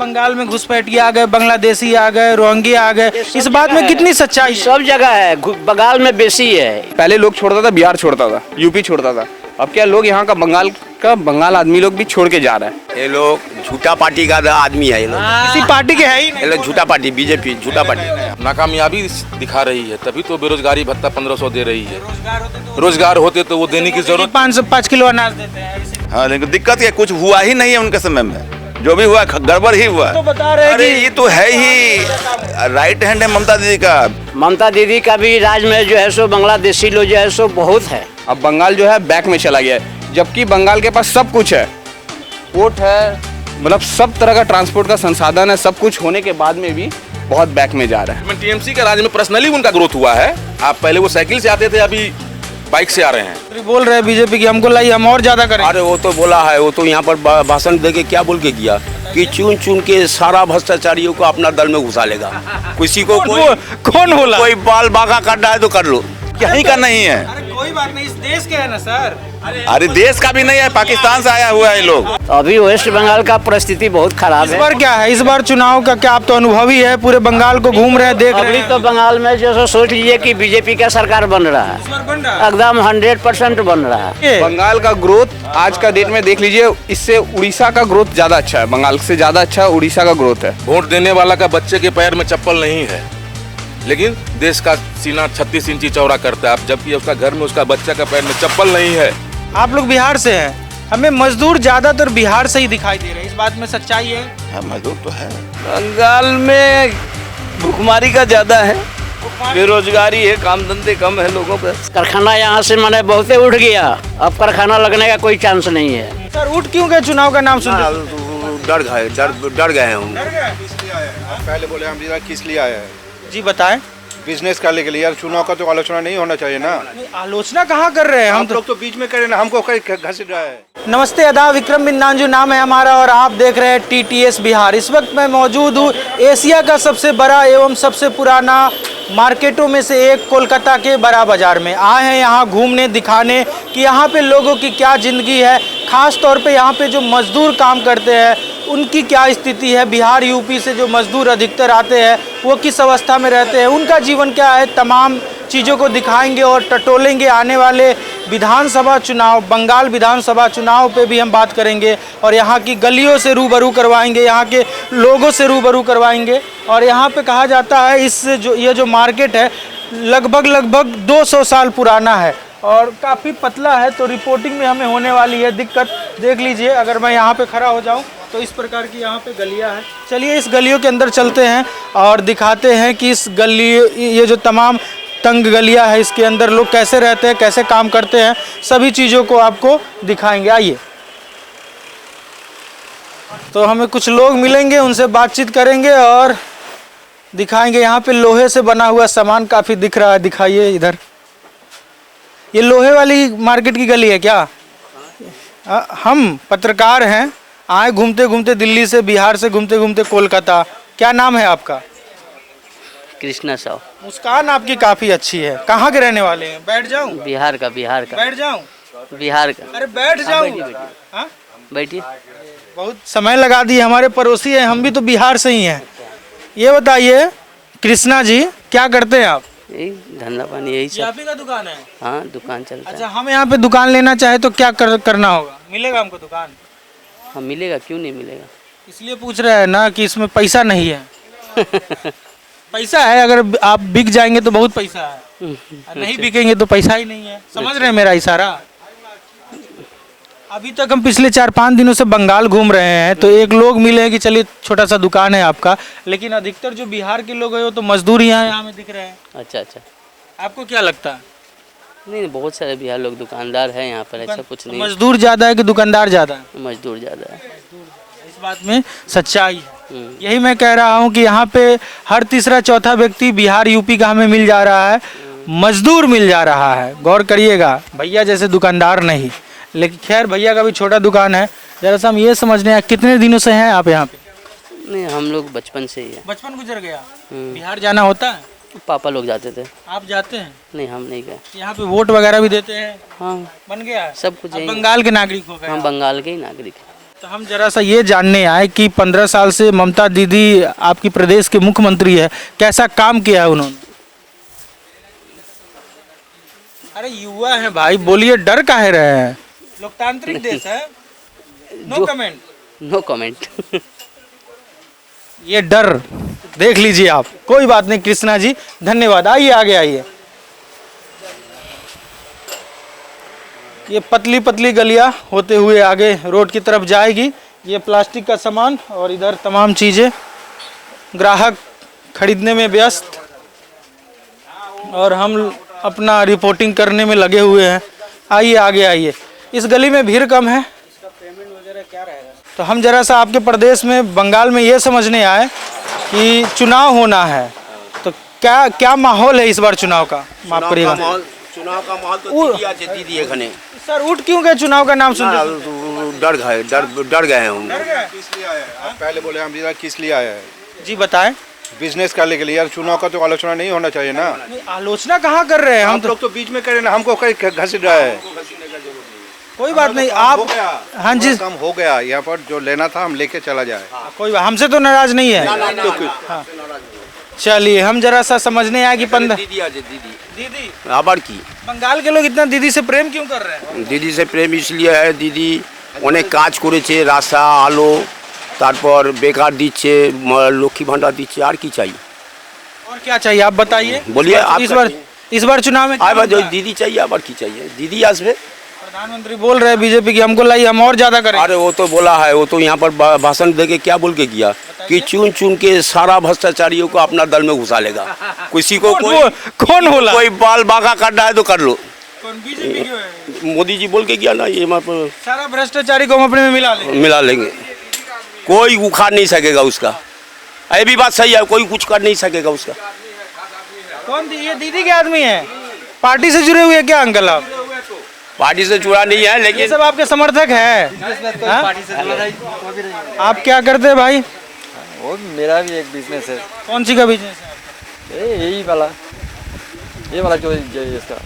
बंगाल में घुसपैठिए आ गए, बांग्लादेशी आ गए, रोहिंग्या आ गए, इस बात में कितनी सच्चाई है? सब जगह है, बंगाल में बेसी है। पहले लोग छोड़ता था, बिहार छोड़ता था, यूपी छोड़ता था। अब क्या लोग यहाँ का बंगाल आदमी लोग भी छोड़ के जा रहा है। ये लोग झूठा पार्टी का आदमी है। ये लोग किसी पार्टी के है ही ये नहीं। लोग झूठा पार्टी, बीजेपी झूठा पार्टी। नाकामयाबी दिखा रही है, तभी तो बेरोजगारी भत्ता 1500 दे रही है। रोजगार होते तो वो देने की जरूरत। 5 किलो अनाज देते हैं। हाँ, लेकिन दिक्कत है कुछ हुआ ही नहीं है उनके समय में। जो भी हुआ गड़बड़ ही हुआ। तो बता रहे हैं अरे कि ये तो है ही राइट हैंड है ममता दीदी का। ममता दीदी का भी राज में जो है सो बांग्लादेशी लोग जो है सो बहुत है। अब बंगाल जो है बैक में चला गया है, जबकि बंगाल के पास सब कुछ है, पोर्ट है, मतलब सब तरह का ट्रांसपोर्ट का संसाधन है। सब कुछ होने के बाद में भी बहुत बैक में जा रहा है। टीएमसी के राज में पर्सनली उनका ग्रोथ हुआ है। आप पहले वो साइकिल से आते थे, अभी बाइक से आ रहे हैं। बोल रहे हैं बीजेपी की हमको लाई, हम और ज्यादा करें। अरे वो तो बोला है, वो तो यहाँ पर भाषण दे के क्या बोल के गया कि चुन चुन के सारा भ्रष्टाचारियों को अपना दल में घुसा लेगा। किसी को कौन बोला? कोई बाल बागा काटना है तो कर लो, यही का नहीं है। अरे कोई बात नहीं, इस देश के है ना सर। अरे देश का भी नहीं है, पाकिस्तान से आया हुआ है ये लोग। अभी वेस्ट बंगाल का परिस्थिति बहुत खराब इस है। बार क्या है, इस बार चुनाव का क्या आप तो अनुभवी है, पूरे बंगाल को घूम रहे हैं, देख रहे अभी हैं। तो बंगाल में जो सो सोच लीजिए कि बीजेपी का सरकार बन रहा है, इस बार बन रहा है। एकदम 100% बन रहा है। ये बंगाल का ग्रोथ आज का डेट में देख लीजिए, इससे उड़ीसा का ग्रोथ ज्यादा अच्छा है। बंगाल से ज्यादा अच्छा उड़ीसा का ग्रोथ है। वोट देने वाला का बच्चे के पैर में चप्पल नहीं है, लेकिन देश का सीना 36 इंची चौड़ा करता है, जबकि उसका घर में उसका बच्चा का पैर में चप्पल नहीं है। आप लोग बिहार से हैं, हमें मजदूर ज्यादातर बिहार से ही दिखाई दे रहे हैं, इस बात में सच्चाई है? हाँ, मजदूर तो है। बंगाल में भुखमरी का ज्यादा है, बेरोजगारी है, काम धंधे कम है लोगों का। कारखाना यहाँ से मैंने बहुते उठ गया, अब कारखाना लगने का कोई चांस नहीं है। सर उठ क्यों गए चुनाव का नाम सुन? डर गए हम। पहले बोले हम किस लिए आए हैं? जी बताएं। बिजनेस करने के लिए। यार चुनाव का तो आलोचना नहीं होना चाहिए ना। आलोचना कहाँ कर रहे हैं हम लोग तो बीच में करें ना, हमको घसीट रहा है। नमस्ते आदाब, विक्रम बिंदांजू नाम है हमारा और आप देख रहे हैं TTS बिहार। इस वक्त मैं मौजूद हूँ एशिया का सबसे बड़ा एवं सबसे पुराना मार्केटों में से एक कोलकाता के बड़ा बाजार में आए हैं यहाँ घूमने, दिखाने कि यहाँ पे लोगों की क्या ज़िंदगी है, ख़ास तौर पे यहाँ पे जो मज़दूर काम करते हैं उनकी क्या स्थिति है। बिहार यूपी से जो मज़दूर अधिकतर आते हैं वो किस अवस्था में रहते हैं, उनका जीवन क्या है, तमाम चीज़ों को दिखाएंगे और टटोलेंगे। आने वाले विधानसभा चुनाव, बंगाल विधानसभा चुनाव पे भी हम बात करेंगे और यहाँ की गलियों से रूबरू करवाएंगे, यहाँ के लोगों से रूबरू करवाएंगे। और यहाँ पे कहा जाता है ये जो मार्केट है लगभग 200 साल पुराना है और काफ़ी पतला है, तो रिपोर्टिंग में हमें होने वाली है दिक्कत। देख लीजिए, अगर मैं यहाँ पे खड़ा हो जाऊँ तो इस प्रकार की यहाँ पे गलियाँ हैं। चलिए इस गलियों के अंदर चलते हैं और दिखाते हैं कि इस गली, ये जो तमाम तंग गलियाँ है, इसके अंदर लोग कैसे रहते हैं, कैसे काम करते हैं, सभी चीज़ों को आपको दिखाएंगे। आइए, तो हमें कुछ लोग मिलेंगे, उनसे बातचीत करेंगे और दिखाएंगे। यहाँ पे लोहे से बना हुआ सामान काफ़ी दिख रहा है, दिखाइए इधर। ये लोहे वाली मार्केट की गली है क्या? हम पत्रकार हैं, आए घूमते घूमते दिल्ली से, बिहार से घूमते घूमते कोलकाता। क्या नाम है आपका? कृष्णा साव। मुस्कान आपकी काफ़ी अच्छी है। कहाँ के रहने वाले हैं? बैठ जाऊँ? बिहार का। बैठ जाऊँ? बिहार का। अरे बैठ जाऊँ? हाँ बैठिए। बहुत समय लगा दिए, हमारे पड़ोसी हैं, हम भी तो बिहार से ही हैं। ये बताइए कृष्णा जी, क्या करते हैं आप? यही धंधा पानी, यही सब। आप ही का दुकान है? हाँ, दुकान चलता अच्छा, हम यहाँ पे दुकान लेना चाहे तो क्या करना होगा? मिलेगा हमको दुकान? है। हाँ मिलेगा, क्यों नहीं मिलेगा। इसलिए पूछ रहे हैं ना कि इसमें पैसा नहीं है। पैसा है, अगर आप बिक जाएंगे तो बहुत पैसा है, नहीं बिकेंगे तो पैसा ही नहीं है। समझ रहे हैं मेरा इशारा? अभी तक हम पिछले 4-5 दिनों से बंगाल घूम रहे हैं, तो एक लोग मिले हैं कि चलिए छोटा सा दुकान है आपका, लेकिन अधिकतर जो बिहार के लोग हैं वो तो मजदूर यहाँ में दिख रहे हैं। अच्छा। आपको क्या लगता है? नहीं, बहुत सारे बिहार लोग दुकानदार हैं यहाँ पर, ऐसा कुछ नहीं। मजदूर ज़्यादा है कि दुकानदार ज़्यादा है? मजदूर ज़्यादा है। इस बात में सच्चाई है। यही मैं कह रहा हूँ कि यहाँ पे हर तीसरा चौथा व्यक्ति बिहार यूपी का हमें मिल जा रहा है, मजदूर मिल जा रहा है। गौर करिएगा, भैया जैसे दुकानदार नहीं, लेकिन खैर भैया का भी छोटा दुकान है। जरा सा हम ये समझने हैं, कितने दिनों से हैं आप यहाँ पे? नहीं, हम लोग बचपन से ही है। बचपन गुजर गया? बिहार जाना होता है? पापा लोग जाते थे। आप जाते हैं? नहीं, हम नहीं गए। यहाँ पे वोट वगैरह भी देते हैं? हाँ, बन गया है? सब कुछ अब यही। बंगाल के नागरिक हो गए? हम बंगाल के ही नागरिक हैं। तो हम जरा सा ये जानने आए कि 15 साल से ममता दीदी आपकी प्रदेश के मुख्यमंत्री है, कैसा काम किया है उन्होंने? अरे युवा है भाई, बोलिए, डर काहे रहे हैं? लोकतांत्रिक देश है, नो कमेंट। No comment. ये डर देख लीजिए आप। कोई बात नहीं कृष्णा जी, धन्यवाद। आइए आगे आइए। ये पतली पतली गलियां होते हुए आगे रोड की तरफ जाएगी। ये प्लास्टिक का सामान और इधर तमाम चीज़ें, ग्राहक खरीदने में व्यस्त और हम अपना रिपोर्टिंग करने में लगे हुए हैं। आइए आगे आइए। इस गली में भीड़ कम है। तो हम जरा सा आपके प्रदेश में बंगाल में ये समझने आए कि चुनाव होना है, तो क्या क्या माहौल है इस बार चुनाव का? माफ करिएगा, चुनाव का माहौल तो दीदी आज दीदी है खने। सर उठ क्यों गए चुनाव का नाम सुनते? डर गए हैं हम। किस लिए आया है? आप पहले बोले हम जिला किस लिए आया है? जी बताएं। बिजनेस करने के लिए यार, चुनाव का तो आलोचना नहीं होना चाहिए ना। नहीं, आलोचना कहाँ कर रहे हैं हम हम लोग तो बीच में करें ना, हमको कहीं घसीट रहा है। कोई बात नहीं, काम हो आप गया, हाँ जी, काम हो गया। यहाँ पर जो लेना था हम लेके चला जाए। कोई बात, हमसे तो नाराज नहीं है। हाँ चलिए, हम जरा सा समझने आए कि 15 दीदी आज दीदी दीदी, आबार की बंगाल के लोग इतना दीदी से प्रेम क्यों कर रहे हैं? দিদি সে প্রেম इसलिए है দিদি অনেক কাজ করেছে, রাস্তা আলো, তারপর বেকার দিচ্ছে, লক্ষ্মী ভান্ডার দিচ্ছে, আর কি চাই? और क्या चाहिए आप बताइए? बोलिए, आप इस बार चुनाव में क्या আর होगा? দিদি चाहिए, আবার কি चाहिए? दीदी আসবে। प्रधानमंत्री बोल रहे हैं बीजेपी की, हमको लाई हम और ज्यादा करें। अरे वो तो बोला है, वो तो यहाँ पर भाषण दे के क्या बोल के गया कि चुन चुन के सारा भ्रष्टाचारियों को अपना दल में घुसा लेगा। किसी को कौन बोला? कोई बाल बांका करना है तो कर लो। कौन बीजेपी क्यों है? मोदी जी बोल के गया ना, ये वहाँ पर सारा भ्रष्टाचारी को हम अपने में मिला लेंगे, कोई उखाड़ नहीं सकेगा उसका। ये भी बात सही है, कोई कुछ कर नहीं सकेगा उसका। कौन ये दीदी के आदमी है? पार्टी से जुड़े हुए हैं क्या अंकल आप? पार्टी से जुड़ा नहीं है, ये लेकिन सब आपके समर्थक है? हाँ? आप क्या करते हैं भाई? वो मेरा भी एक बिजनेस है। कौन सी का बिजनेस है? यही वाला, ये वाला जो इसका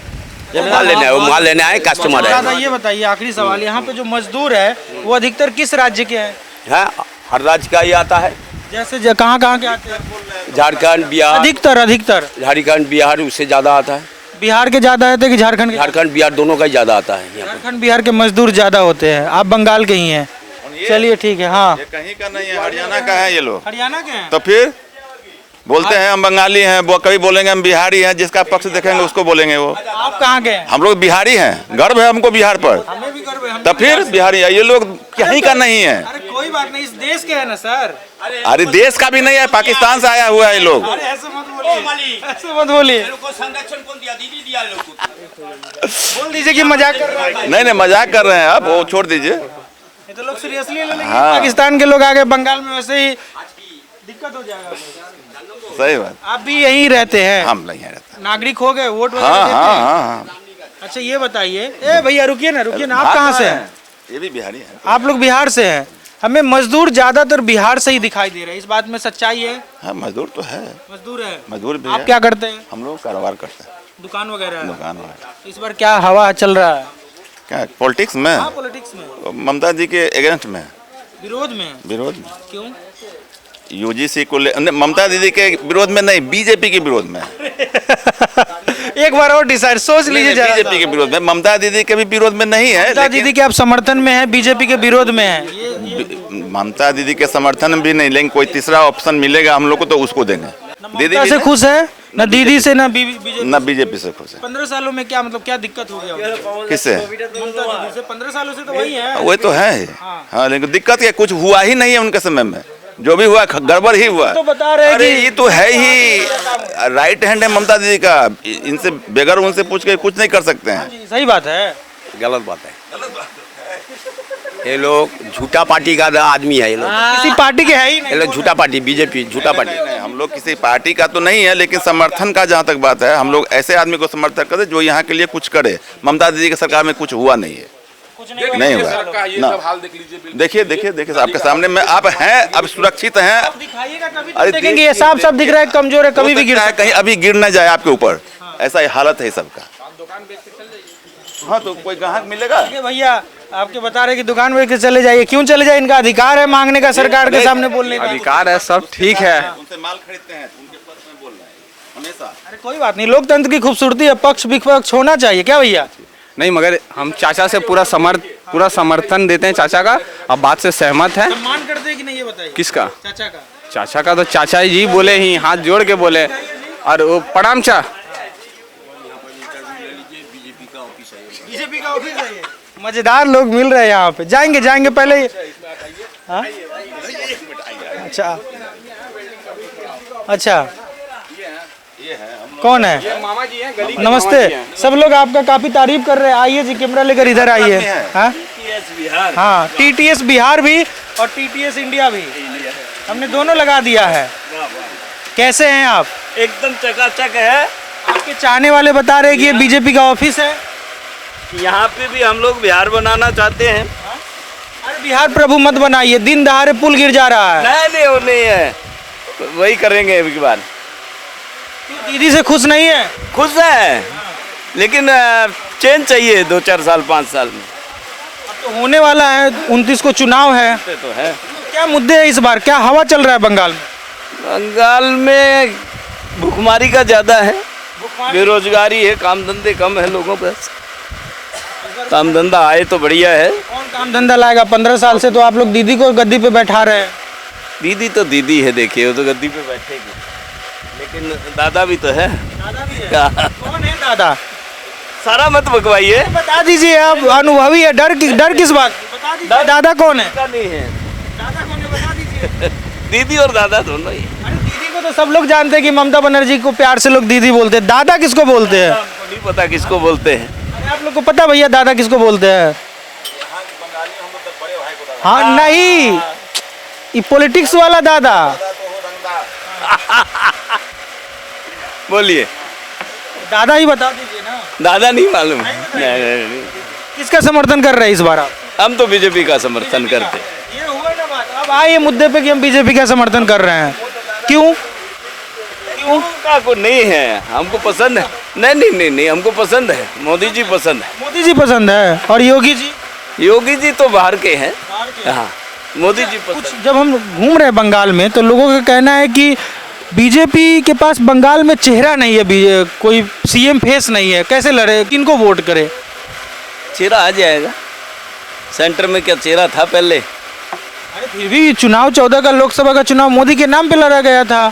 माल लेने आए, कस्टमर दादा है। ये बताइए, आखिरी सवाल, यहाँ पे जो मजदूर है वो अधिकतर किस राज्य के हैं? हाँ, हर राज्य का ही आता है, जैसे कहाँ कहाँ के आते हैं? झारखंड बिहार, अधिकतर झारखंड बिहार उससे ज़्यादा आता है। बिहार के ज्यादा आते हैं कि झारखंड के? झारखंड बिहार दोनों का ही ज़्यादा आता है यहाँ झारखंड बिहार के मजदूर ज्यादा होते हैं। आप बंगाल के ही हैं। चलिए ठीक है। हाँ, ये कहीं का नहीं है, हरियाणा का है ये लोग। हरियाणा के हैं? तो फिर बोलते हैं हम बंगाली हैं, वो कभी बोलेंगे हम बिहारी हैं, जिसका पक्ष देखेंगे उसको बोलेंगे वो। आप कहाँ के हैं? हम लोग बिहारी हैं, गर्व है हमको बिहार पर। हमें भी गर्व है, हम तो फिर बिहारी है, ये लोग कहीं का नहीं है। अरे कोई बात नहीं, इस देश के है ना सर। अरे देश का भी नहीं है, पाकिस्तान से आया हुआ है ये लोग। अरे ऐसे मत बोलिए, ऐसे मत बोलिए। संरक्षण कौन दिया? दीदी दिया लोग को। बोल दीजिए कि मजाक कर रहे हैं। नहीं मजाक कर रहे हैं आप, वो छोड़ दीजिए। ये तो लोग सीरियसली ले लेंगे। हाँ। पाकिस्तान के लोग आगे बंगाल में वैसे ही दिक्कत हो जाएगा। सही बात। आप भी यहीं रहते हैं? हम नहीं रहते। नागरिक हो गए, वोट वगैरह हाँ देते हाँ हैं? हाँ। अच्छा ये बताइए, ए भैया रुकिए ना आप कहाँ से हैं? ये भी बिहारी है। आप लोग बिहार से हैं। हमें मजदूर ज्यादातर बिहार से ही दिखाई दे रहे हैं, इस बात में सच्चाई है? हाँ मजदूर तो है, मजदूर है। मजदूर भी आप है। क्या करते हैं? हम लोग कारोबार करते हैं, दुकान वगैरह है? दुकान वगैरह। इस बार क्या हवा चल रहा है? क्या पॉलिटिक्स में? हाँ पॉलिटिक्स में ममता जी के अगेंस्ट में, विरोध में। विरोध में। क्यों? यूजीसी को ममता दीदी के विरोध में नहीं, बीजेपी के विरोध में। एक बार और डिसाइड सोच लीजिए जरा। बीजेपी के विरोध में, ममता दीदी के भी विरोध में नहीं है। ममता दीदी के आप समर्थन में है, बीजेपी के विरोध में है? ममता दीदी के समर्थन भी नहीं, लेकिन कोई तीसरा ऑप्शन मिलेगा हम लोग को तो उसको देंगे। दीदी ममता से खुश है ना दीदी से ना बीजेपी? ना बीजेपी से खुश है। 15 सालों में क्या मतलब क्या दिक्कत हो गया? किससे? ममता दीदी से 15 सालों से तो वही है। वो तो है ही। हाँ लेकिन दिक्कत क्या, कुछ हुआ ही नहीं है उनके समय में। जो भी हुआ गड़बड़ ही हुआ। तो बता रहे हैं अरे कि ये तो है ही, राइट हैंड है ममता दीदी का, इनसे बगैर उनसे पूछ के कुछ नहीं कर सकते हैं। सही बात है। गलत बात है। ये लोग झूठा पार्टी का आदमी है, ये लोग किसी पार्टी के है ही ये नहीं। लोग झूठा पार्टी, बीजेपी झूठा पार्टी। नहीं, हम लोग किसी पार्टी का तो नहीं है, लेकिन समर्थन का जहाँ तक बात है, हम लोग ऐसे आदमी को समर्थन करते जो यहाँ के लिए कुछ करे। ममता दीदी की सरकार में कुछ हुआ नहीं है, नहीं हुआ ना। देखिए देखिए देखिए आपके सामने में आप हैं, अब सुरक्षित हैं। दिखाइएगा कभी अरे तो देखेंगे, ये साफ साफ दिख रहा है कमजोर है, कभी भी गिर सकता है। कहीं अभी गिर न जाए आपके ऊपर, ऐसा ही हालत है सबका। हाँ तो कोई ग्राहक मिलेगा? देखिए भैया, आपके बता रहे कि दुकान बेच के चले जाइए, क्यों चले जाए? इनका अधिकार है मांगने का, सरकार के सामने बोलने का। अधिकार है, सब ठीक है। उनसे माल खरीदते हैं तो उनके पक्ष में बोल रहे हैं हमेशा। अरे कोई बात नहीं, लोकतंत्र की खूबसूरती है, पक्ष विपक्ष होना चाहिए, क्या भैया? नहीं, मगर हम चाचा से पूरा समर्थन देते हैं चाचा का। अब बात से सहमत है। सम्मान करते हैं कि नहीं ये बताइए? किसका? चाचा का। चाचा का तो चाचा जी बोले ही, हाथ जोड़ के बोले। और वो प्रणाम चा। बीजेपी का ऑफिस है ये। मजेदार लोग मिल रहे हैं यहाँ पे। जाएंगे जाएंगे पहले। हाँ? अच्छा अच्छा, कौन है? मामा जी हैं, नमस्ते। सब लोग आपका काफी तारीफ कर रहे हैं। आइए जी, कैमरा लेकर इधर आइए। हाँ हाँ, TTS बिहार भी और TTS इंडिया भी, हमने दोनों लगा दिया है। कैसे हैं आप? एकदम चकाचक है। आपके चाहने वाले बता रहे हैं कि ये बीजेपी का ऑफिस है। यहाँ पे भी हम लोग बिहार बनाना चाहते हैं। अरे बिहार प्रभु मत बनाइए, दिन दहाड़े पुल गिर जा रहा है। नहीं, वो नहीं है, वही करेंगे एक बार। दीदी से खुश नहीं है? खुश है, लेकिन चेंज चाहिए 2-4 साल 5 साल में। अब तो होने वाला है, 29 को चुनाव है। तो है। क्या मुद्दे है इस बार, क्या हवा चल रहा है बंगाल में? बंगाल में भुखमरी का ज्यादा है, बेरोजगारी है, काम धंधे कम है लोगों पे। काम धंधा आए तो बढ़िया है। कौन काम धंधा लाएगा? 15 साल से तो आप लोग दीदी को गद्दी पे बैठा रहे हैं। दीदी तो दीदी है, देखिए वो तो गद्दी पे बैठेगी, लेकिन दादा भी तो है। दादा भी है? क्या? कौन है दादा? सारा मत बकवाइए। बता दीजिए, आप अनुभवी है, डर किस बात? बता दीजिए, दादा कौन है? का नहीं है, दादा कौन है बता दीजिए। दीदी और दादा दोनों ही। अरे दीदी को तो सब लोग जानते हैं कि ममता बनर्जी को प्यार से लोग दीदी बोलते हैं, दादा किसको बोलते हैं? हमको नहीं पता किसको बोलते हैं। अरे आप लोग को पता भैया दादा किसको बोलते हैं? हाँ नहीं, ये पॉलिटिक्स वाला दादा। बोलिए। दादा ही बता दीजिए ना। दादा नहीं मालूम। नहीं। किसका समर्थन कर रहे हैं इस बार आप? हम तो बीजेपी का समर्थन करते हैं। ये हुआ ना बात। अब आए मुद्दे पे कि हम बीजेपी का समर्थन कर रहे हैं, क्यों? क्यों? का को नहीं है, हमको पसंद है। नहीं, हमको पसंद है, मोदी जी पसंद है। मोदी जी पसंद है। और योगी जी? योगी जी तो बाहर के हैं। हाँ, मोदी जी पसंद। कुछ जब हम घूम रहे हैं बंगाल में तो लोगों का कहना है कि बीजेपी के पास बंगाल में चेहरा नहीं है, कोई सीएम फेस नहीं है, कैसे लड़े, किनको वोट करे? चेहरा आ जाएगा, सेंटर में क्या चेहरा था पहले? अरे फिर भी चुनाव 14 का लोकसभा का चुनाव मोदी के नाम पे लड़ा गया था।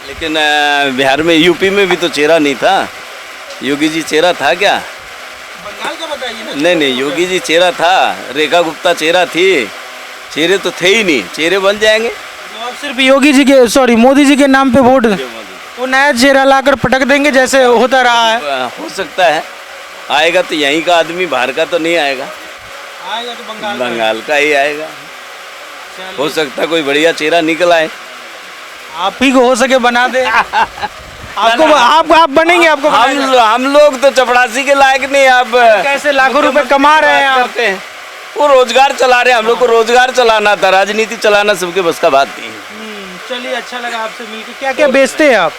लेकिन बिहार में, यूपी में भी तो चेहरा नहीं था। योगी जी चेहरा था क्या? बंगाल का बताइए ना। नहीं, योगी जी चेहरा था, रेखा गुप्ता चेहरा थी, चेहरे तो थे ही नहीं, चेहरे बन जाएंगे। तो आप सिर्फ योगी जी के, सॉरी मोदी जी के नाम पे वोट, वो नया चेहरा लाकर पटक देंगे जैसे होता रहा है। हो सकता है, आएगा तो यहीं का आदमी, बाहर का तो नहीं आएगा। आएगा तो बंगाल का ही आएगा। हो सकता है कोई बढ़िया चेहरा निकल आए। आप ही को हो सके बना दे। आपको आप बनेंगे? आपको हम लोग तो चपड़ासी के लायक नहीं। आप कैसे लाखों रुपए कमा रहे हैं आप? करते हैं, वो रोजगार चला रहे हैं। हम लोग को रोजगार चलाना था, राजनीति चलाना सबके बस का बात नहीं है। चलिए, अच्छा लगा आपसे मिलकर। क्या क्या बेचते हैं आप?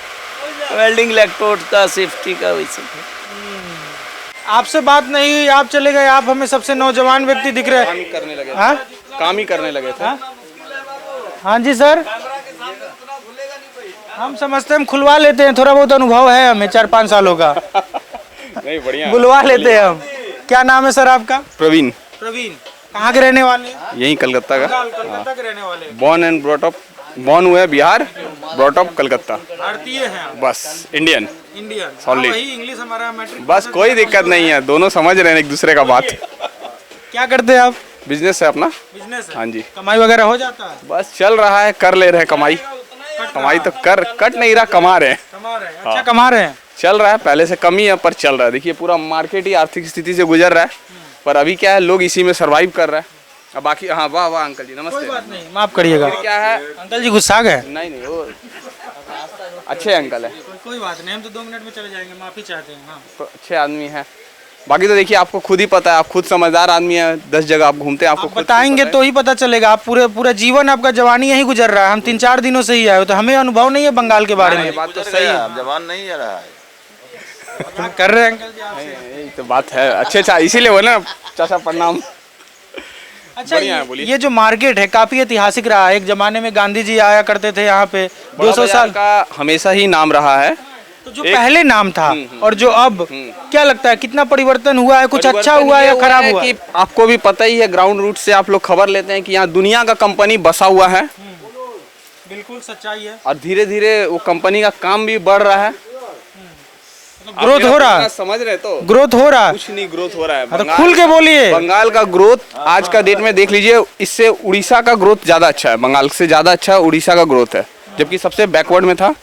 वेल्डिंग, इलेक्ट्रोड का, सेफ्टी का, वही सब। आपसे बात नहीं हुई, आप चले गए। आप हमें सबसे नौजवान व्यक्ति दिख रहे हैं। करने लगे, हाँ? काम ही करने लगे थे। हाँ जी सर, हम समझते हैं हम खुलवा लेते हैं, थोड़ा बहुत अनुभव है हमें 4-5 सालों का। नहीं, बढ़िया, बुलवा लेते हैं हम। क्या नाम है सर आपका? प्रवीण। प्रवीण। कहाँ के रहने वाले? यही कलकत्ता का। कलकत्ता के रहने वाले। Born and brought up, born हुए बिहार, ब्रॉट अप कलकत्ता। भारतीय हैं? बस इंडियन। इंडियन। Solid। वही इंग्लिश हमारा मैट्रिक। बस कोई दिक्कत नहीं है, दोनों समझ रहे हैं एक दूसरे का बात। क्या करते हैं आप? बिजनेस है अपना। बिजनेस है? हाँ जी। कमाई वगैरह हो जाता है? बस चल रहा है, कर ले रहे हैं कमाई। कमाई तो कट नहीं रहा, कमा रहे हैं। कमा रहे हैं? अच्छा कमा रहे हैं। चल रहा है, पहले से कम ही है पर चल रहा है। देखिए पूरा मार्केट ही आर्थिक स्थिति से गुजर रहा है, पर अभी क्या है, लोग इसी में सरवाइव कर रहे हैं। अब बाकी, हाँ, वाह वाह अंकल जी, नमस्ते। कोई बात नहीं, माफ करिएगा। क्या है अंकल जी गुस्सा गए? नहीं, वो अच्छे अंकल है, कोई बात नहीं, हम तो 2 मिनट में चले जाएंगे, माफी चाहते हैं। हाँ। तो अच्छे आदमी है। बाकी तो देखिए आपको खुद ही पता है, आप खुद समझदार आदमी है, 10 जगह आप घूमते हैं, आपको खुद बताएंगे तो ही पता चलेगा। आप पूरा जीवन, आपका जवानी यही गुजर रहा है। हम 3-4 दिनों से ही आए हो, तो हमें अनुभव नहीं है बंगाल के बारे में। बात तो सही है, जवान नहीं आ रहा है। क्या कर रहे हैं अंकल जी आपसे? यही तो बात है। अच्छे, इसीलिए वो ना चाचा प्रणाम। अच्छा बढ़िया है, बोलिए। ये जो मार्केट है काफी ऐतिहासिक रहा है। एक जमाने में गांधी जी आया करते थे यहाँ पे, 200 साल का हमेशा ही नाम रहा है। तो जो पहले नाम था और जो अब, क्या लगता है कितना परिवर्तन हुआ है? कुछ अच्छा परिवर्तन हुआ है ये या खराब हुआ कि है? आपको भी पता ही है, ग्राउंड रूट से आप लोग खबर लेते हैं कि यहाँ दुनिया का कंपनी बसा हुआ है बिल्कुल सच्चाई है। और धीरे धीरे वो कंपनी का काम भी बढ़ रहा है। ग्रोथ हो रहा है, समझ रहे तो ग्रोथ हो रहा है। कुछ नहीं ग्रोथ हो रहा है। तो खुल के बोलिए। बंगाल का ग्रोथ आज का डेट में देख लीजिए, इससे उड़ीसा का ग्रोथ ज्यादा अच्छा है। बंगाल से ज्यादा अच्छा उड़ीसा का ग्रोथ है, जबकि सबसे बैकवर्ड में था।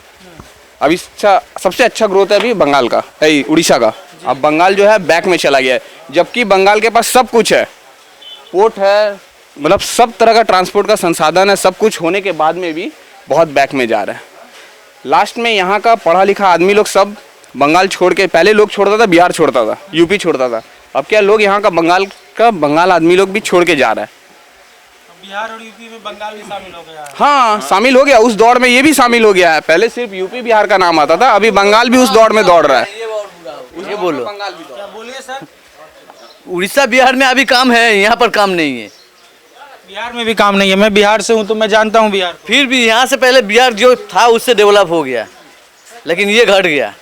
अभी सबसे अच्छा ग्रोथ है अभी बंगाल का, उड़ीसा का। अब बंगाल जो है बैक में चला गया है, जबकि बंगाल के पास सब कुछ है। पोर्ट है, मतलब सब तरह का ट्रांसपोर्ट का संसाधन है। सब कुछ होने के बाद में भी बहुत बैक में जा रहा है। लास्ट में यहाँ का पढ़ा लिखा आदमी लोग सब बंगाल छोड़ के, पहले लोग छोड़ता था बिहार छोड़ता था, यूपी छोड़ता था। अब क्या लोग यहाँ का बंगाल आदमी लोग भी छोड़ के जा रहा है। बिहार और यूपी में बंगाल भी शामिल हो गया है। हाँ, शामिल हो गया। उस दौड़ में ये भी शामिल हो गया है। पहले सिर्फ यूपी बिहार का नाम आता था, अभी बंगाल भी उस दौड़ में दौड़ रहा है। ये बोलो, क्या बोलिए सर? उड़ीसा बिहार में अभी काम है, यहाँ पर काम नहीं है। बिहार में भी काम नहीं है। मैं बिहार से हूँ तो मैं जानता हूँ बिहार। फिर भी यहाँ से पहले बिहार जो था उससे डेवलप हो गया, लेकिन ये घट गया।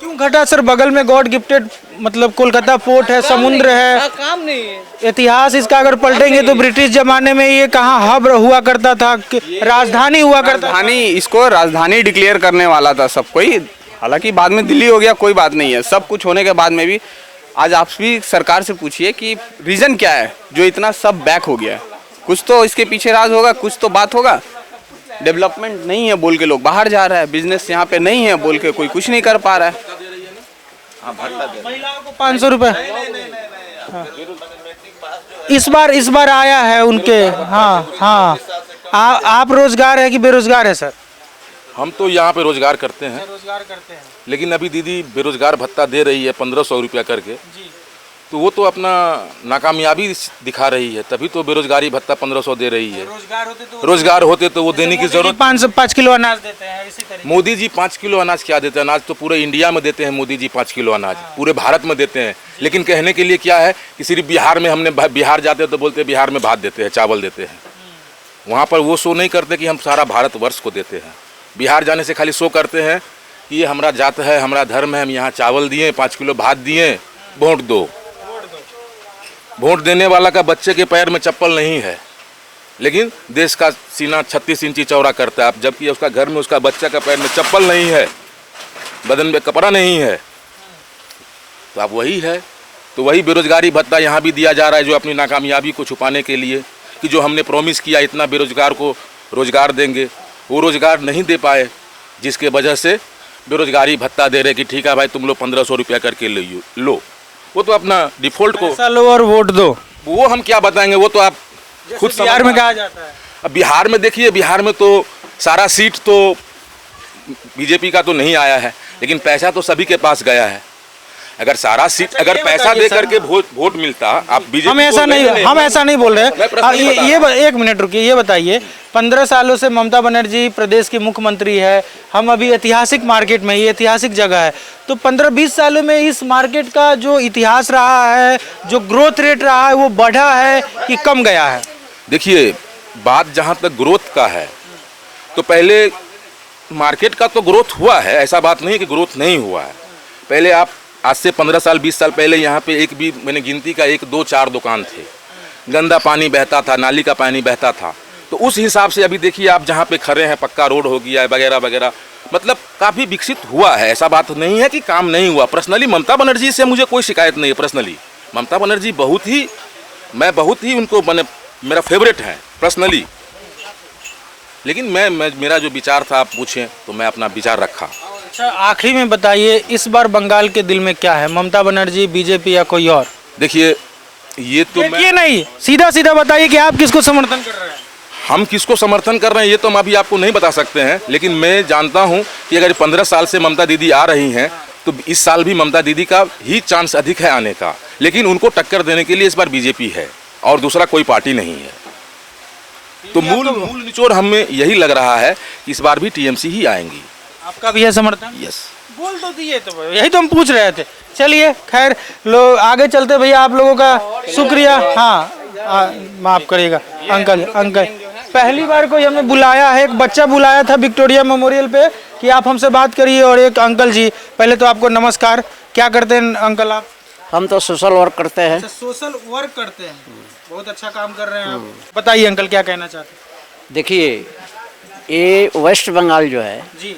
क्यों घटा सर? बगल में गॉड गिफ्टेड मतलब कोलकाता पोर्ट है, समुद्र है, काम नहीं है। इतिहास इसका अगर पलटेंगे तो ब्रिटिश जमाने में ये कहाँ हब हुआ करता था, राजधानी हुआ करता था। राजधानी, इसको राजधानी डिक्लेयर करने वाला था सब कोई। हालांकि बाद में दिल्ली हो गया, कोई बात नहीं है। सब कुछ होने के बाद में भी आज आप भी सरकार से पूछिए कि रीजन क्या है जो इतना सब बैक हो गया है। कुछ तो इसके पीछे राज होगा, कुछ तो बात होगा। डेवलपमेंट नहीं है बोल के लोग बाहर जा रहा है, बिजनेस यहाँ पे नहीं है बोल के कोई कुछ नहीं कर पा रहा है। महिलाओं को 500 रुपए इस बार आया है उनके। हाँ हाँ, आप रोजगार है कि बेरोजगार है सर? हम तो यहाँ पे रोजगार करते हैं, रोजगार करते हैं। लेकिन अभी दीदी बेरोजगार भत्ता दे रही है 1500 रुपया करके। तो वो तो अपना नाकामयाबी दिखा रही है, तभी तो बेरोजगारी भत्ता 1500 दे रही है। रोजगार होते तो वो देने की जरूरत। 5 किलो अनाज देते हैं इसी तरीके। मोदी जी 5 किलो अनाज क्या देते हैं? अनाज तो पूरे इंडिया में देते हैं मोदी जी 5 किलो अनाज, पूरे भारत में देते हैं। लेकिन कहने के लिए क्या है कि सिर्फ बिहार में, हमने बिहार जाते हैं तो बोलते हैं बिहार में भात देते हैं, चावल देते हैं। वहाँ पर वो शो नहीं करते कि हम सारा भारतवर्ष को देते हैं। बिहार जाने से खाली शो करते हैं कि ये हमारा जात है, हमारा धर्म है, हम यहाँ चावल दिए, 5 किलो भात दिए, वोट दो। वोट देने वाला का बच्चे के पैर में चप्पल नहीं है, लेकिन देश का सीना 36 इंची चौड़ा करता है। आप जबकि उसका घर में उसका बच्चा का पैर में चप्पल नहीं है, बदन में कपड़ा नहीं है, तो आप वही है। तो वही बेरोजगारी भत्ता यहाँ भी दिया जा रहा है, जो अपनी नाकामयाबी को छुपाने के लिए, कि जो हमने प्रॉमिस किया इतना बेरोजगार को रोजगार देंगे, वो रोजगार नहीं दे पाए, जिसके वजह से बेरोजगारी भत्ता दे रहे कि ठीक है भाई तुम लोग 1500 रुपया करके लो। वो तो अपना डिफॉल्ट को पैसा लो और वोट दो, वो हम क्या बताएंगे, वो तो आप खुद बिहार में कहा जाता है। अब बिहार में देखिए, बिहार में तो सारा सीट तो बीजेपी का तो नहीं आया है, लेकिन पैसा तो सभी के पास गया है। अगर सारा सीट, अगर पैसा दे करके वोट मिलता, आप बीजेपी हम ऐसा नहीं बोल रहे। ये 1 मिनट रुकिए, ये बताइए 15 सालों से ममता बनर्जी प्रदेश की मुख्यमंत्री है। हम अभी ऐतिहासिक मार्केट में, ये ऐतिहासिक जगह है, तो 15-20 सालों में इस मार्केट का जो इतिहास रहा है, जो ग्रोथ रेट रहा है, वो बढ़ा है कि कम गया है? देखिए, बात जहाँ तक ग्रोथ का है, तो पहले मार्केट का तो ग्रोथ हुआ है, ऐसा बात नहीं कि ग्रोथ नहीं हुआ है। पहले आप आज से 15 साल 20 साल पहले यहाँ पे एक भी, मैंने गिनती का 1 2 4 दुकान थे, गंदा पानी बहता था, नाली का पानी बहता था। तो उस हिसाब से अभी देखिए आप जहाँ पे खड़े हैं, पक्का रोड हो गया है वगैरह वगैरह, मतलब काफ़ी विकसित हुआ है। ऐसा बात नहीं है कि काम नहीं हुआ। पर्सनली ममता बनर्जी से मुझे कोई शिकायत नहीं है। पर्सनली ममता बनर्जी मैं बहुत ही उनको मेरा फेवरेट है पर्सनली। लेकिन मेरा जो विचार था, आप पूछें तो मैं अपना विचार रखा। अच्छा, आखिरी में बताइए, इस बार बंगाल के दिल में क्या है? ममता बनर्जी, बीजेपी या कोई और? देखिए, ये तो नहीं, सीधा बताइए कि आप किसको समर्थन कर रहे हैं? हम किसको समर्थन कर रहे हैं ये तो हम अभी आपको नहीं बता सकते हैं, लेकिन मैं जानता हूं कि अगर 15 साल से ममता दीदी आ रही हैं तो इस साल भी ममता दीदी का ही चांस अधिक है आने का। लेकिन उनको टक्कर देने के लिए इस बार बीजेपी है और दूसरा कोई पार्टी नहीं है। तो मूल निचोड़ हमें यही लग रहा है कि इस बार भी टीएमसी ही आएंगी। आपका भी है समर्थन? यस। बोल तो दिए, तो यही तो हम पूछ रहे थे। चलिए खैर लो आगे चलते भैया, आप लोगों का शुक्रिया। हाँ माफ करिएगा अंकल, अंकल पहली बार कोई हमें बुलाया है, एक बच्चा बुलाया था विक्टोरिया मेमोरियल पे कि आप हमसे बात करिए, और एक अंकल जी। पहले तो आपको नमस्कार, क्या करते हैं अंकल आप? हम तो सोशल वर्क करते हैं। सोशल वर्क करते हैं, बहुत अच्छा काम कर रहे हैं आप। बताइए अंकल क्या कहना चाहते हैं? देखिए, ये वेस्ट बंगाल जो है जी,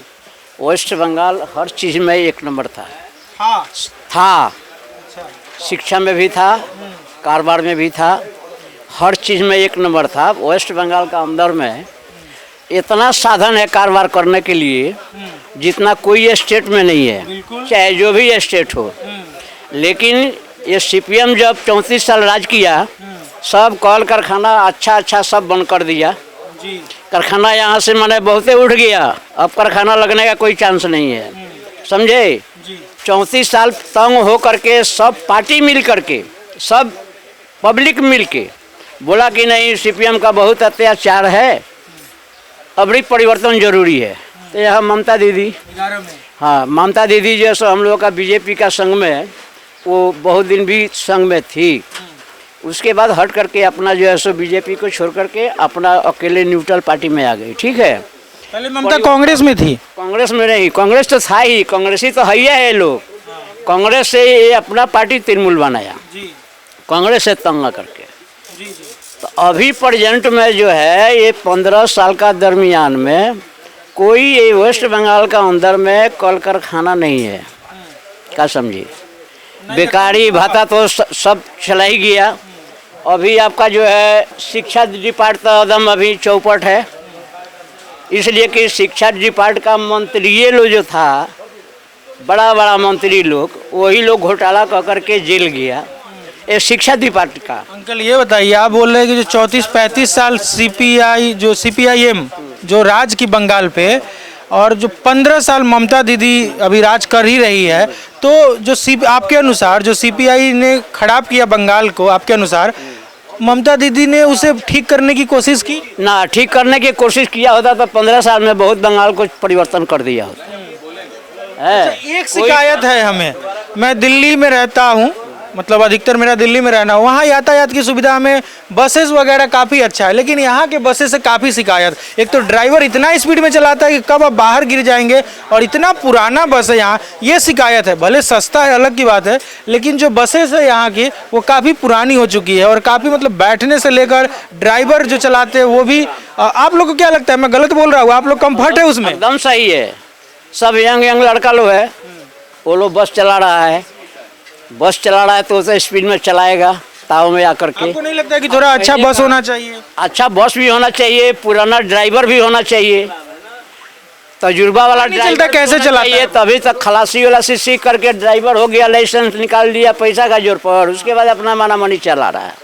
वेस्ट बंगाल हर चीज़ में एक नंबर था। हाँ था शिक्षा में भी था, कारोबार में भी था, हर चीज़ में एक नंबर था। वेस्ट बंगाल का अंदर में इतना साधन है कारोबार करने के लिए जितना कोई स्टेट में नहीं है, चाहे जो भी स्टेट हो। लेकिन ये सीपीएम जब 34 साल राज किया, सब कल कारखाना अच्छा अच्छा सब बंद कर दिया। कारखाना यहाँ से मैंने बहुते उठ गया, अब कारखाना लगने का कोई चांस नहीं है, समझे। 34 साल तंग हो करके सब पार्टी मिल करके, सब पब्लिक मिल के बोला कि नहीं सीपीएम का बहुत अत्याचार है, अभी परिवर्तन जरूरी है। तो यह ममता दीदी, हाँ ममता दीदी जो सो हम लोगों का बीजेपी का संघ में, वो बहुत दिन भी संघ में थी। उसके बाद हट करके अपना जो है सो बीजेपी को छोड़ करके अपना अकेले न्यूट्रल पार्टी में आ गई। ठीक है, पहले ममता कांग्रेस में थी। कांग्रेस में नहीं, कांग्रेस तो था ही, कांग्रेसी तो है ही है लोग। कांग्रेस से ये अपना पार्टी तृणमूल बनाया, कांग्रेस से तंग करके। तो अभी प्रेजेंट में जो है ये 15 साल का दरमियान में कोई ये वेस्ट बंगाल का अंदर में कल कारखाना नहीं है, क्या समझिए। बेकारी भत्ता तो सब चला ही गया। अभी आपका जो है शिक्षा डिपार्ट तो एकदम अभी चौपट है, इसलिए कि शिक्षा डिपार्ट का मंत्री लोग जो था, बड़ा बड़ा मंत्री लोग, वही लोग घोटाला कर करके जेल गया, ये शिक्षा डिपार्ट का। अंकल ये बताइए, आप बोल रहे हैं कि जो 34-35 साल सीपीआई जो सीपीआईएम जो राज की बंगाल पे, और जो 15 साल ममता दीदी अभी राज कर ही रही है, तो जो आपके अनुसार जो सीपीआई ने खराब किया बंगाल को, आपके अनुसार ममता दीदी ने उसे ठीक करने की कोशिश की? ना, ठीक करने की कोशिश किया होता तो 15 साल में बहुत बंगाल को परिवर्तन कर दिया होता है। एक शिकायत है हमें, मैं दिल्ली में रहता हूँ, मतलब अधिकतर मेरा दिल्ली में रहना, वहाँ यातायात की सुविधा में बसेस वगैरह काफ़ी अच्छा है, लेकिन यहाँ के बसेस से काफ़ी शिकायत। एक तो ड्राइवर इतना स्पीड में चलाता है कि कब आप बाहर गिर जाएंगे, और इतना पुराना बस है यहाँ, ये शिकायत है। भले सस्ता है अलग की बात है, लेकिन जो बसेस है यहाँ की वो काफ़ी पुरानी हो चुकी है, और काफ़ी मतलब बैठने से लेकर ड्राइवर जो चलाते हैं वो भी। आप लोग को क्या लगता है, मैं गलत बोल रहा हूँ? आप लोग कम्फर्ट है उसमें? एकदम सही है, सब यंग लड़का लोग है, वो लोग बस चला रहा है, बस चला रहा है तो उसे स्पीड में चलाएगा ताव में आकर के। आपको नहीं लगता कि थोड़ा अच्छा बस होना चाहिए? अच्छा बस भी होना चाहिए, पुराना ड्राइवर भी होना चाहिए, तजुर्बा वाला ड्राइवर कैसे चलाता है? तभी तक खलासी वाला से सीख करके ड्राइवर हो गया, लाइसेंस निकाल लिया पैसा का जोर पर, उसके बाद अपना माना मनी चला रहा है।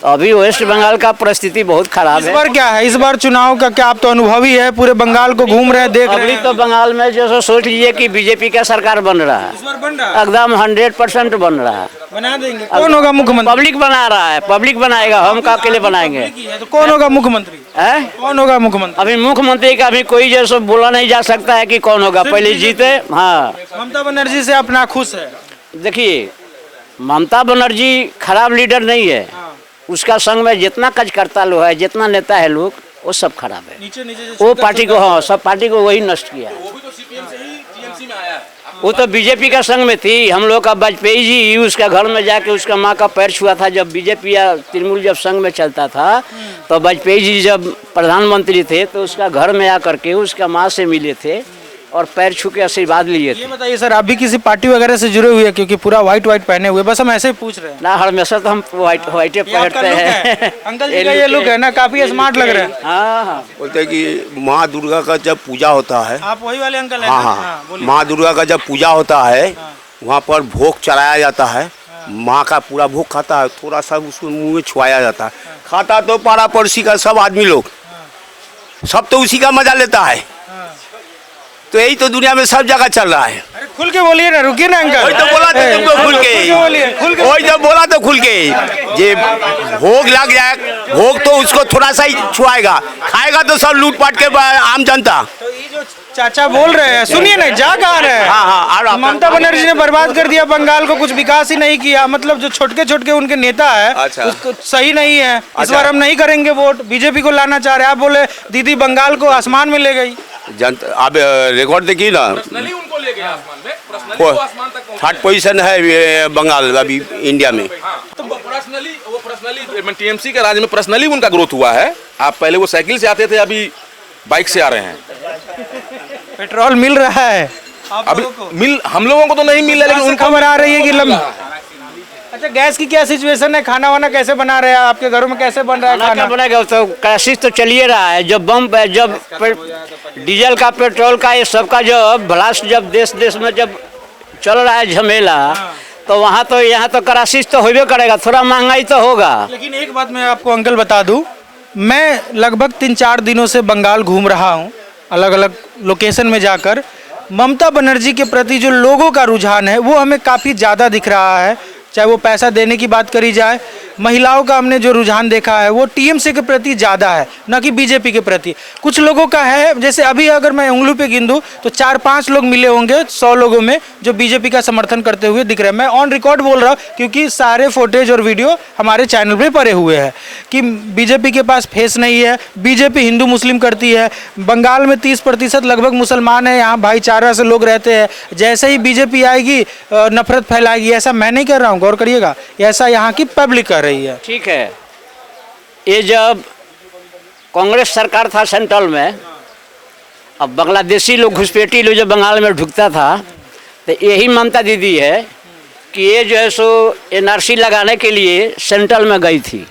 तो अभी वेस्ट बंगाल का परिस्थिति बहुत खराब है। इस बार क्या है, इस बार चुनाव का क्या, आप तो अनुभवी है, पूरे बंगाल को घूम रहे हैं, देख रहे अभी हैं। तो बंगाल में जो सोच लीजिए कि बीजेपी का सरकार बन रहा है, इस बार बन रहा है, एकदम 100% बन रहा है। बना देंगे। कौन होगा मुख्यमंत्री? पब्लिक बना रहा है, पब्लिक बनाएगा, हम का अकेले बनाएंगे। तो कौन होगा मुख्यमंत्री? है कौन होगा मुख्यमंत्री? अभी मुख्यमंत्री का अभी कोई जैसे बोला नहीं जा सकता है कि कौन होगा, पहले जीते। हाँ, ममता बनर्जी से अपना खुश है? देखिए, ममता बनर्जी खराब लीडर नहीं है, उसका संग में जितना कार्यकर्ता लोग है, जितना नेता है लोग, वो सब खराब है। नीचे वो पार्टी को, हाँ सब पार्टी को वही नष्ट किया। वो तो बीजेपी का संग में थी। हम लोग का वाजपेयी जी उसका घर में जाके उसका माँ का पैर छुआ था, जब बीजेपी या तृणमूल जब संग में चलता था, तो वाजपेयी जी जब प्रधानमंत्री थे तो उसका घर में आकर के उसका माँ से मिले थे और पैर छू के आशीर्वाद लिए थे। ये बताइए सर, आप भी किसी पार्टी वगैरह से जुड़े हुए हैं? क्योंकि पूरा व्हाइट पहने हुए, बस हम ऐसे ही पूछ रहे हैं। ना, हमेशा तो हम व्हाइट पहनते हैं। अंकल जी का ये लुक है ना, काफी स्मार्ट लग रहे हैं। हाँ, बोलते हैं कि माँ दुर्गा का जब पूजा होता है, आप वही वाले अंकल हैं? हाँ हाँ, माँ दुर्गा का जब पूजा होता है, वहाँ पर भोग चढ़ाया जाता है, माँ का पूरा भोग खाता है, थोड़ा सा उसको मुँह में छुआया जाता है, खाता तो पाड़ा पड़ोसी का सब आदमी लोग, सब तो उसी का मजा लेता है। तो यही तो दुनिया में सब जगह चल रहा है। अरे खुल के बोलिए ना, रुकिए ना अंकल। वही तो बोला तो तुमको खुल के, बोलिए, खुल के। वही तो बोला तो खुल के, जे भोग लग जाए भोग तो उसको थोड़ा सा ही छुआएगा, खाएगा तो सब लूट पाट के आम जनता। तो ये जो चाचा बोल रहे हैं, सुनिए ना, जा कहाँ रहे हैं? हाँ, और ममता बनर्जी ने बर्बाद कर दिया बंगाल को, कुछ विकास ही नहीं किया। मतलब जो छोटे छोटे उनके नेता है, अच्छा। उसको सही नहीं है। इस अच्छा। बार हम नहीं करेंगे वोट, बीजेपी को लाना चाह रहे हैं। आप बोले दीदी बंगाल को आसमान में ले गई। जनता अब रिकॉर्ड देखिए ना, पर्सनली उनको ले गया आसमान में, पर्सनली वो आसमान तक पहुंचे। 3rd पोजीशन है ये बंगाल अभी इंडिया में। तो पर्सनली टीएमसी के राज में पर्सनली उनका ग्रोथ हुआ है। आप पहले वो साइकिल से आते थे, अभी बाइक से आ रहे हैं। पेट्रोल मिल रहा है अभी हम लोगों को तो नहीं मिल रहा, लेकिन उनको खबर आ रही है कि अच्छा, गैस की क्या सिचुएशन है? खाना वाना कैसे बना रहे हैं? आपके घरों में कैसे बन रहा है खाना? खाना बनेगा तो क्राइसिस तो चलिए रहा है। जब डीजल का, पेट्रोल का, ये सबका जो ब्लास्ट जब देश में जब चल रहा है झमेला, तो वहाँ तो यहाँ तो क्राइसिस तो होबे करेगा, थोड़ा महंगाई तो होगा। लेकिन एक बात मैं आपको अंकल बता दूं, मैं लगभग 3-4 दिनों से बंगाल घूम रहा हूं, अलग अलग लोकेशन में जाकर। ममता बनर्जी के प्रति जो लोगों का रुझान है वो हमें काफ़ी ज़्यादा दिख रहा है। चाहे वो पैसा देने की बात करी जाए, महिलाओं का हमने जो रुझान देखा है वो टीएमसी के प्रति ज़्यादा है, न कि बीजेपी के प्रति। कुछ लोगों का है, जैसे अभी अगर मैं उंगली पे गिन दूं तो 4-5 लोग मिले होंगे 100 लोगों में जो बीजेपी का समर्थन करते हुए दिख रहे हैं। मैं ऑन रिकॉर्ड बोल रहा हूँ, क्योंकि सारे फुटेज और वीडियो हमारे चैनल पे पड़े हुए हैं कि बीजेपी के पास फेस नहीं है, बीजेपी हिंदू मुस्लिम करती है। बंगाल में 30% लगभग मुसलमान है, यहाँ भाईचारा से लोग रहते हैं। जैसे ही बीजेपी आएगी नफरत फैलाएगी, ऐसा मैं नहीं कर रहा हूँ, गौर करिएगा, ऐसा यहाँ की पब्लिक कर रही है। ठीक है, ये जब कांग्रेस सरकार था सेंट्रल में, अब बांग्लादेशी लोग, घुसपैठी लोग जब बंगाल में ढुकता था, तो यही ममता दीदी है कि ये जो है सो एनआरसी लगाने के लिए सेंट्रल में गई थी।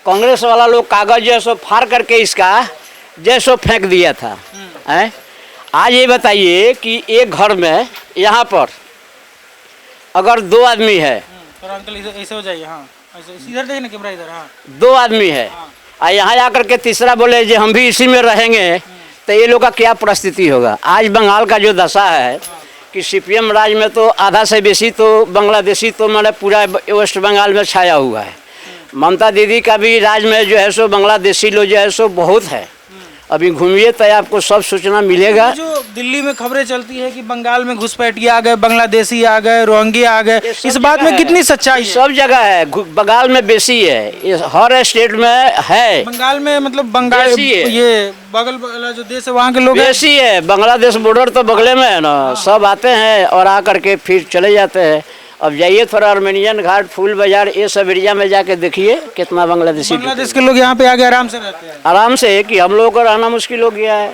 कांग्रेस वाला लोग कागज जो है सो फाड़ करके इसका जैसो फेंक दिया था। हैं? आज ये बताइए कि एक घर में यहाँ पर अगर 2 आदमी है, अंकल ऐसे हो जाइए, हाँ इधर देखिए ना, कैमरा इधर, हाँ 2 आदमी है, और यहाँ आकर के तीसरा बोले जो हम भी इसी में रहेंगे, तो ये लोग का क्या परिस्थिति होगा? आज बंगाल का जो दशा है कि सीपीएम राज में तो आधा से बेसी तो बांग्लादेशी तो मैंने पूरा वेस्ट बंगाल में छाया हुआ है। ममता दीदी का भी राज में जो है सो बांग्लादेशी लोग जो है सो बहुत है। अभी घूमिए तो आपको सब सूचना मिलेगा। जो दिल्ली में खबरें चलती है कि बंगाल में घुसपैठिए आ गए, बांग्लादेशी आ गए, रोहिंग्या आ गए, इस बात में कितनी सच्चाई है? सब जगह है, बंगाल में बेसी है, हर स्टेट में है। बंगाल में मतलब बंगाल ये बगल वाला जो देश है वहाँ के लोग बेसी है। बांग्लादेश बॉर्डर तो बगले में है ना, सब आते हैं और आकर के फिर चले जाते हैं। अब जाइए थोड़ा आर्मेनियन घाट, फूल बाजार, ये सब एरिया में जाके देखिए कितना बांग्लादेशी, बांग्लादेश के लोग यहाँ पे आके आराम से रहते हैं। आराम से, कि हम लोगों को रहना मुश्किल हो गया है।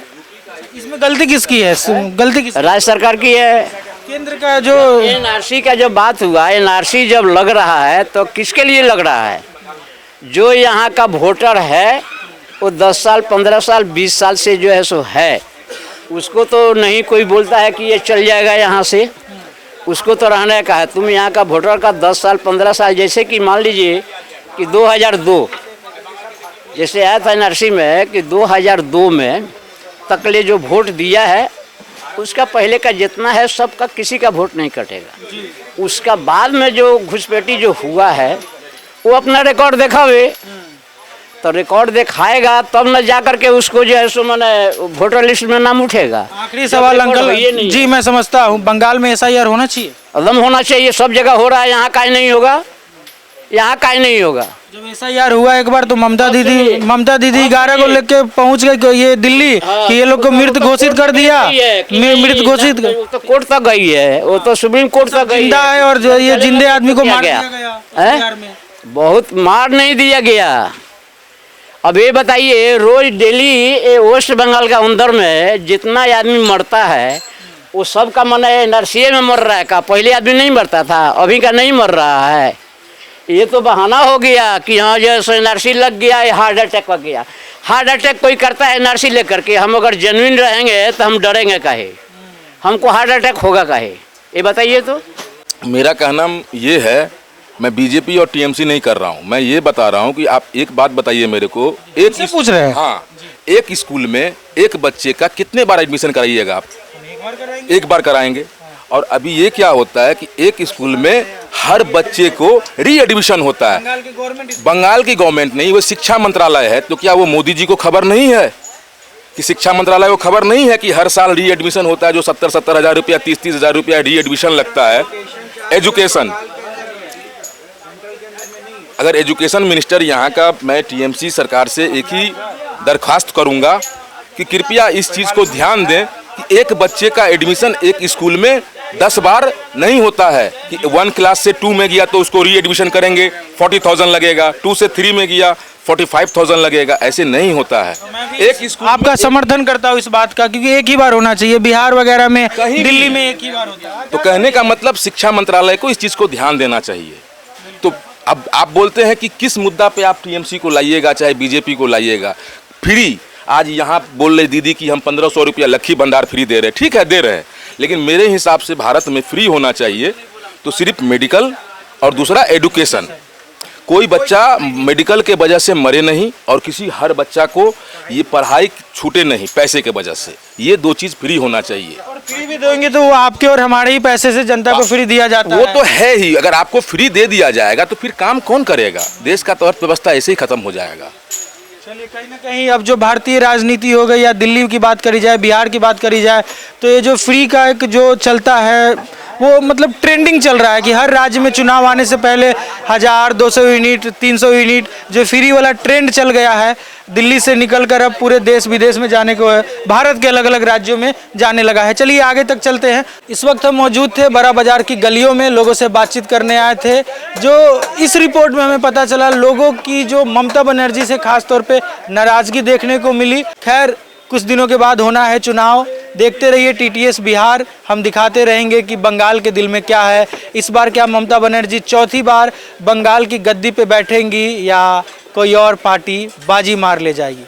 इसमें गलती किसकी है? गलती किस? राज्य सरकार की है। केंद्र का जो एनआरसी का जो बात हुआ, एनआरसी जब लग रहा है तो किसके लिए लग रहा है? जो यहाँ का वोटर है वो 10 साल, 15 साल, 20 साल से जो है सो है, उसको तो नहीं कोई बोलता है कि ये चल जाएगा यहाँ से, उसको तो रहने का है। तुम यहाँ का वोटर का 10 साल, 15 साल, जैसे कि मान लीजिए कि 2002 जैसे आया था एनआरसी में कि 2002 में तकले जो वोट दिया है उसका पहले का जितना है सबका किसी का वोट नहीं कटेगा। उसका बाद में जो घुसपैठी जो हुआ है वो अपना रिकॉर्ड दिखावे, तो रिकॉर्ड दिखाएगा तब न जाकर के उसको जो है सो मैंने वोटर लिस्ट में नाम उठेगा। आखिरी सवाल अंकल जी, मैं समझता हूँ बंगाल में एसआईआर होना चाहिए, एकदम होना चाहिए। सब जगह हो रहा है, यहाँ काहे नहीं होगा? यहाँ काहे नहीं होगा? जब एसआईआर हुआ एक बार तो ममता दीदी 11 को लेके पहुँच गए ये दिल्ली कि ये लोग को मृत घोषित कर दिया, मृत घोषित। तो कोर्ट तक गई है, वो तो सुप्रीम कोर्ट तक गई जिंदा है, और ये जिंदे आदमी को मार दिया गया। बहुत मार नहीं दिया गया। अब ये बताइए, रोज डेली वेस्ट बंगाल का अंदर में जितना आदमी मरता है वो सब का मन एनआरसी में मर रहा है का? पहले आदमी नहीं मरता था, अभी का नहीं मर रहा है। ये तो बहाना हो गया कि हाँ जो सो एनआरसी लग गया, हार्ट अटैक लग गया। हार्ट अटैक कोई करता है एनआरसी लेकर के? हम अगर जेन्युइन रहेंगे तो हम डरेंगे काहे? हमको हार्ट अटैक होगा काहे? ये बताइए। तो मेरा कहना ये है, मैं बीजेपी और टीएमसी नहीं कर रहा हूँ, मैं ये बता रहा हूँ कि आप एक बात बताइए मेरे को। पूछ रहे हैं? हाँ, एक स्कूल में एक बच्चे का कितने बार एडमिशन कराइएगा आप? एक बार कराएंगे। और अभी ये क्या होता है कि एक स्कूल में हर बच्चे को री एडमिशन होता है। बंगाल की गवर्नमेंट नहीं, वो शिक्षा मंत्रालय है। तो क्या वो मोदी जी को खबर नहीं है कि शिक्षा मंत्रालय को खबर नहीं है कि हर साल री एडमिशन होता है, जो 70-70 हज़ार रुपया, 30-30 हज़ार रुपया री एडमिशन लगता है। एजुकेशन, अगर एजुकेशन मिनिस्टर यहाँ का, मैं टीएमसी सरकार से एक ही दरख्वास्त करूँगा कि कृपया इस चीज़ को ध्यान दें कि एक बच्चे का एडमिशन एक स्कूल में 10 बार नहीं होता है कि 1 क्लास से 2 में गया तो उसको री एडमिशन करेंगे 40,000 लगेगा, 2 से 3 में गया 45,000 लगेगा, ऐसे नहीं होता है। एक स्कूल आपका समर्थन करता हूँ इस बात का, क्योंकि एक ही बार होना चाहिए। बिहार वगैरह में, दिल्ली में एक ही बार होता है। तो कहने का मतलब शिक्षा मंत्रालय को इस चीज़ को ध्यान देना चाहिए। तो अब आप बोलते हैं कि किस मुद्दा पे आप टीएमसी को लाइएगा, चाहे बीजेपी को लाइएगा। फ्री, आज यहाँ बोल रहे दीदी कि हम 1500 रुपया लक्खी भंडार फ्री दे रहे हैं, ठीक है दे रहे हैं, लेकिन मेरे हिसाब से भारत में फ्री होना चाहिए तो सिर्फ मेडिकल और दूसरा एडुकेशन। कोई बच्चा मेडिकल के वजह से मरे नहीं और हर बच्चा को ये पढ़ाई छूटे नहीं पैसे के वजह से। ये 2 चीज़ फ्री होना चाहिए। और फ्री भी देंगे तो वो आपके और हमारे ही पैसे से जनता को फ्री दिया जाता है। वो तो है ही। अगर आपको फ्री दे दिया जाएगा तो फिर काम कौन करेगा? देश का तो अर्थव्यवस्था ऐसे ही खत्म हो जाएगा। चलिए, कहीं ना कहीं अब जो भारतीय राजनीति हो गई, या दिल्ली की बात करी जाए, बिहार की बात करी जाए, तो ये जो फ्री का एक जो चलता है वो मतलब ट्रेंडिंग चल रहा है कि हर राज्य में चुनाव आने से पहले 1000, 200 यूनिट, 300 यूनिट जो फ्री वाला ट्रेंड चल गया है, दिल्ली से निकलकर अब पूरे देश विदेश में जाने को है, भारत के अलग अलग राज्यों में जाने लगा है। चलिए आगे तक चलते हैं। इस वक्त हम मौजूद थे बड़ा बाजार की गलियों में, लोगों से बातचीत करने आए थे। जो इस रिपोर्ट में हमें पता चला, लोगों की जो ममता बनर्जी से खास तौर पे नाराजगी देखने को मिली। खैर, कुछ दिनों के बाद होना है चुनाव, देखते रहिए टीटीएस बिहार। हम दिखाते रहेंगे कि बंगाल के दिल में क्या है। इस बार क्या ममता बनर्जी चौथी बार बंगाल की गद्दी पे बैठेंगी या कोई और पार्टी बाजी मार ले जाएगी?